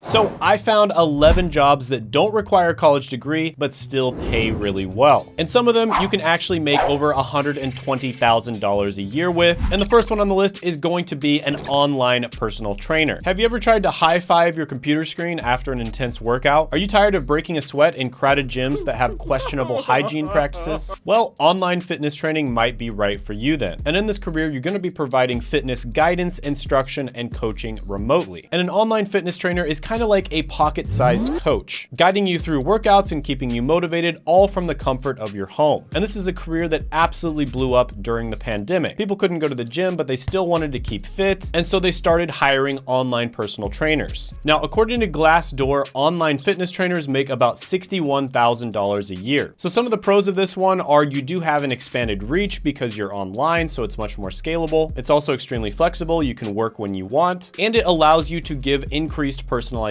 So I found 11 jobs that don't require a college degree, but still pay really well. And some of them you can actually make over $120,000 a year with. And the first one on the list is going to be an online personal trainer. Have you ever tried to high five your computer screen after an intense workout? Are you tired of breaking a sweat in crowded gyms that have questionable hygiene practices? Well, online fitness training might be right for you then. And in this career, you're going to be providing fitness guidance, instruction, and coaching remotely. And an online fitness trainer is kind of like a pocket-sized coach, guiding you through workouts and keeping you motivated, all from the comfort of your home. And this is a career that absolutely blew up during the pandemic. People couldn't go to the gym, but they still wanted to keep fit, and so they started hiring online personal trainers. Now, according to Glassdoor, online fitness trainers make about $61,000 a year. So some of the pros of this one are you do have an expanded reach because you're online, so it's much more scalable. It's also extremely flexible. You can work when you want, and it allows you to give increased personalization.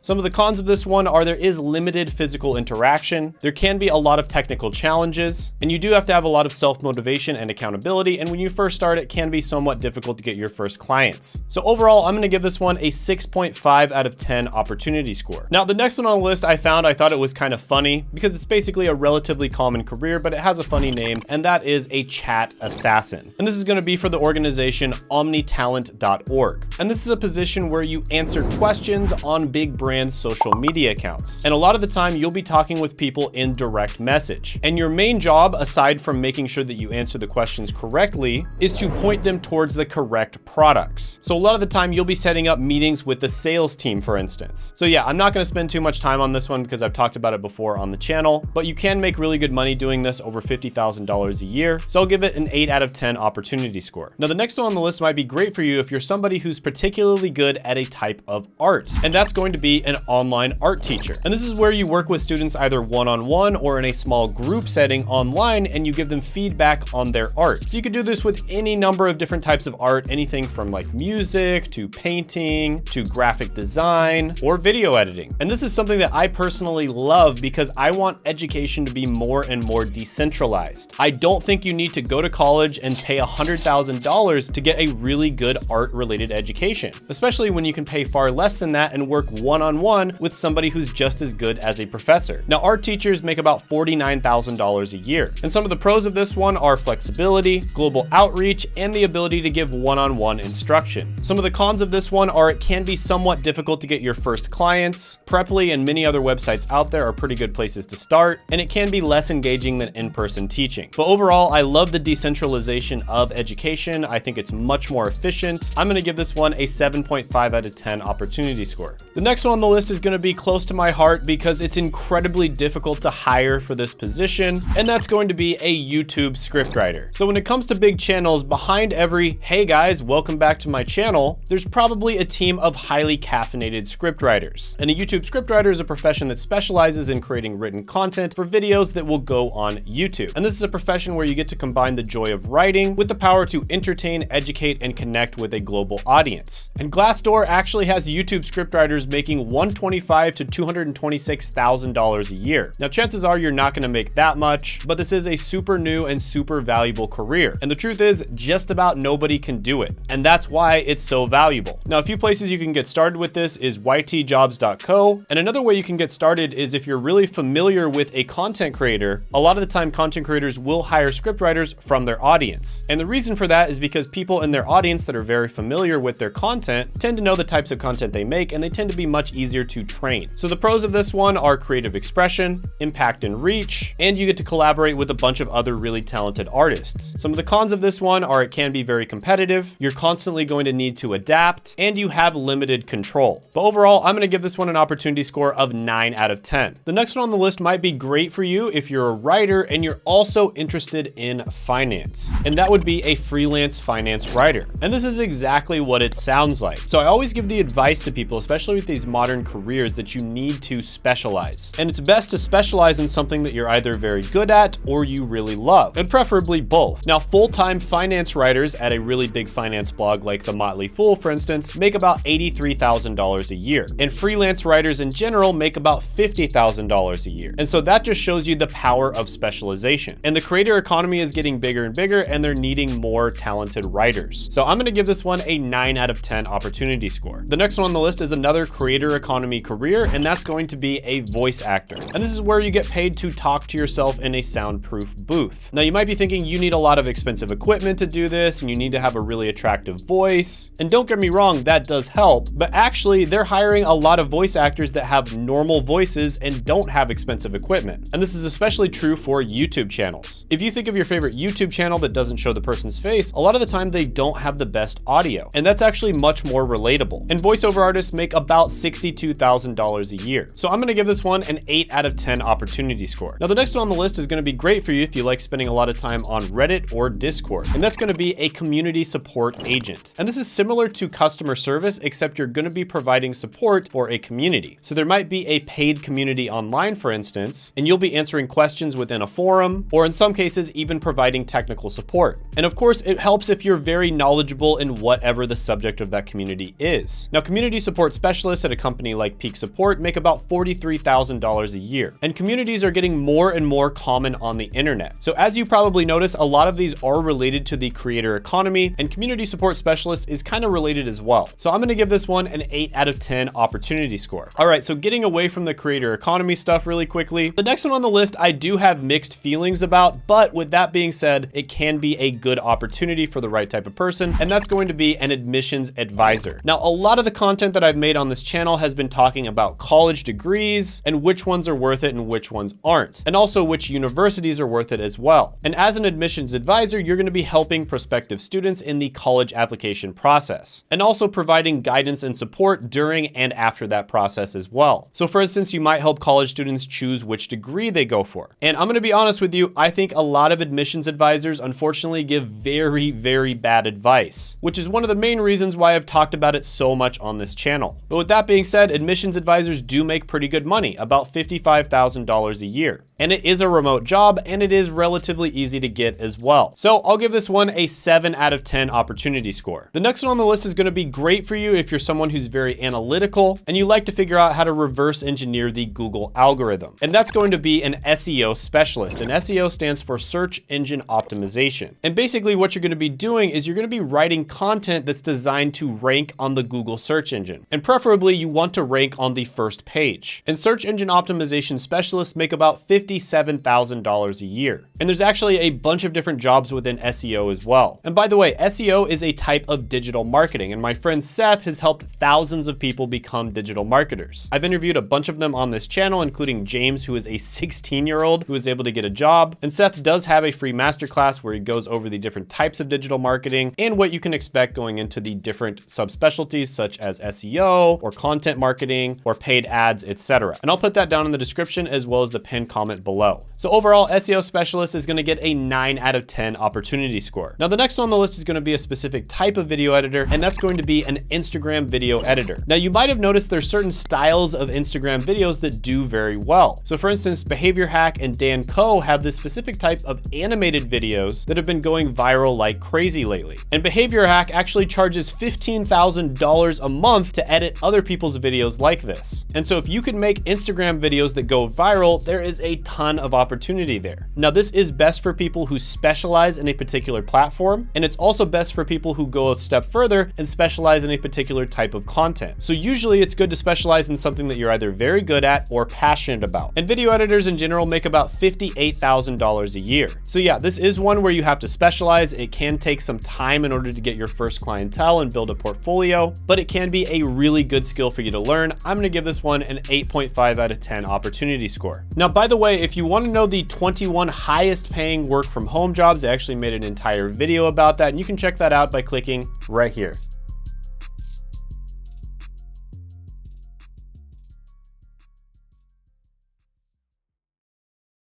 Some of the cons of this one are there is limited physical interaction. There can be a lot of technical challenges, and you do have to have a lot of self-motivation and accountability. And when you first start, it can be somewhat difficult to get your first clients. So overall, I'm going to give this one a 6.5 out of 10 opportunity score. Now, the next one on the list I thought it was kind of funny because it's basically a relatively common career, but it has a funny name, and that is a chat assassin. And this is going to be for the organization omnitalent.org. And this is a position where you answer questions on big brands' social media accounts. And a lot of the time you'll be talking with people in direct message. And your main job, aside from making sure that you answer the questions correctly, is to point them towards the correct products. So a lot of the time you'll be setting up meetings with the sales team, for instance. So yeah, I'm not going to spend too much time on this one because I've talked about it before on the channel, but you can make really good money doing this, over $50,000 a year. So I'll give it an 8 out of 10 opportunity score. Now, the next one on the list might be great for you if you're somebody who's particularly good at a type of art, and that's going to be an online art teacher. And this is where you work with students either one-on-one or in a small group setting online, and you give them feedback on their art. So you could do this with any number of different types of art, anything from like music to painting to graphic design or video editing. And this is something that I personally love because I want education to be more and more decentralized. I don't think you need to go to college and pay $100,000 to get a really good art-related education, especially when you can pay far less than that and work one-on-one with somebody who's just as good as a professor. Now, art teachers make about $49,000 a year. And some of the pros of this one are flexibility, global outreach, and the ability to give one-on-one instruction. Some of the cons of this one are it can be somewhat difficult to get your first clients. Preply and many other websites out there are pretty good places to start, and it can be less engaging than in-person teaching. But overall, I love the decentralization of education. I think it's much more efficient. I'm going to give this one a 7.5 out of 10 opportunity score. The next one on the list is going to be close to my heart because it's incredibly difficult to hire for this position, and that's going to be a YouTube scriptwriter. So when it comes to big channels, behind every "Hey guys, welcome back to my channel," there's probably a team of highly caffeinated scriptwriters. And a YouTube scriptwriter is a profession that specializes in creating written content for videos that will go on YouTube. And this is a profession where you get to combine the joy of writing with the power to entertain, educate, and connect with a global audience. And Glassdoor actually has YouTube scriptwriters making $125,000 to $226,000 a year. Now, chances are you're not going to make that much, but this is a super new and super valuable career. And the truth is, just about nobody can do it. And that's why it's so valuable. Now, a few places you can get started with this is ytjobs.co. And another way you can get started is if you're really familiar with a content creator. A lot of the time, content creators will hire scriptwriters from their audience. And the reason for that is because people in their audience that are very familiar with their content tend to know the types of content they make, and they tend to be much easier to train. So the pros of this one are creative expression, impact and reach, and you get to collaborate with a bunch of other really talented artists. Some of the cons of this one are it can be very competitive, you're constantly going to need to adapt, and you have limited control. But overall, I'm going to give this one an opportunity score of 9 out of 10. The next one on the list might be great for you if you're a writer and you're also interested in finance, and that would be a freelance finance writer. And this is exactly what it sounds like. So I always give the advice to people, especially with these modern careers, that you need to specialize. And it's best to specialize in something that you're either very good at or you really love, and preferably both. Now, full-time finance writers at a really big finance blog like The Motley Fool, for instance, make about $83,000 a year. And freelance writers in general make about $50,000 a year. And so that just shows you the power of specialization. And the creator economy is getting bigger and bigger, and they're needing more talented writers. So I'm going to give this one a 9 out of 10 opportunity score. The next one on the list is a another creator economy career, and that's going to be a voice actor. And this is where you get paid to talk to yourself in a soundproof booth. Now, you might be thinking you need a lot of expensive equipment to do this, and you need to have a really attractive voice. And don't get me wrong, that does help, but actually they're hiring a lot of voice actors that have normal voices and don't have expensive equipment. And this is especially true for YouTube channels. If you think of your favorite YouTube channel that doesn't show the person's face, a lot of the time they don't have the best audio, and that's actually much more relatable. And voiceover artists make about $62,000 a year. So I'm gonna give this one an 8 out of 10 opportunity score. Now, the next one on the list is gonna be great for you if you like spending a lot of time on Reddit or Discord, and that's gonna be a community support agent. And this is similar to customer service, except you're gonna be providing support for a community. So there might be a paid community online, for instance, and you'll be answering questions within a forum, or in some cases, even providing technical support. And of course, it helps if you're very knowledgeable in whatever the subject of that community is. Now, community support specialists at a company like Peak Support make about $43,000 a year. And communities are getting more and more common on the internet. So as you probably notice, a lot of these are related to the creator economy, and community support specialist is kind of related as well. So I'm gonna give this one an 8 out of 10 opportunity score. All right, so getting away from the creator economy stuff really quickly, the next one on the list I do have mixed feelings about, but with that being said, it can be a good opportunity for the right type of person, and that's going to be an admissions advisor. Now, a lot of the content that I've made on this channel has been talking about college degrees and which ones are worth it and which ones aren't, and also which universities are worth it as well. And as an admissions advisor, you're going to be helping prospective students in the college application process, and also providing guidance and support during and after that process as well. So for instance, you might help college students choose which degree they go for. And I'm going to be honest with you, I think a lot of admissions advisors unfortunately give very, very bad advice, which is one of the main reasons why I've talked about it so much on this channel. But with that being said, admissions advisors do make pretty good money, about $55,000 a year. And it is a remote job, and it is relatively easy to get as well. So I'll give this one a 7 out of 10 opportunity score. The next one on the list is going to be great for you if you're someone who's very analytical and you like to figure out how to reverse engineer the Google algorithm. And that's going to be an SEO specialist. And SEO stands for search engine optimization. And basically what you're going to be doing is you're going to be writing content that's designed to rank on the Google search engine. And preferably you want to rank on the first page. And search engine optimization specialists make about $57,000 a year. And there's actually a bunch of different jobs within SEO as well. And by the way, SEO is a type of digital marketing, and my friend Seth has helped thousands of people become digital marketers. I've interviewed a bunch of them on this channel, including James, who is a 16-year-old who was able to get a job. And Seth does have a free masterclass where he goes over the different types of digital marketing and what you can expect going into the different subspecialties such as SEO or content marketing or paid ads, etc. And I'll put that down in the description as well as the pinned comment below. So overall, SEO specialist is going to get a 9 out of 10 opportunity score. Now, the next one on the list is going to be a specific type of video editor, and that's going to be an Instagram video editor. Now, you might have noticed there's certain styles of Instagram videos that do very well. So for instance, Behavior Hack and Dan Koe have this specific type of animated videos that have been going viral like crazy lately. And Behavior Hack actually charges $15,000 a month to edit other people's videos like this. And so if you can make Instagram videos that go viral, there is a ton of opportunity there. Now, this is best for people who specialize in a particular platform, and it's also best for people who go a step further and specialize in a particular type of content. So usually it's good to specialize in something that you're either very good at or passionate about. And video editors in general make about $58,000 a year. So yeah, this is one where you have to specialize. It can take some time in order to get your first clientele and build a portfolio, but it can be a really good skill for you to learn. I'm gonna give this one an 8.5 out of 10 opportunity score. Now, by the way, if you want to know the 21 highest paying work from home jobs, I actually made an entire video about that, and you can check that out by clicking right here.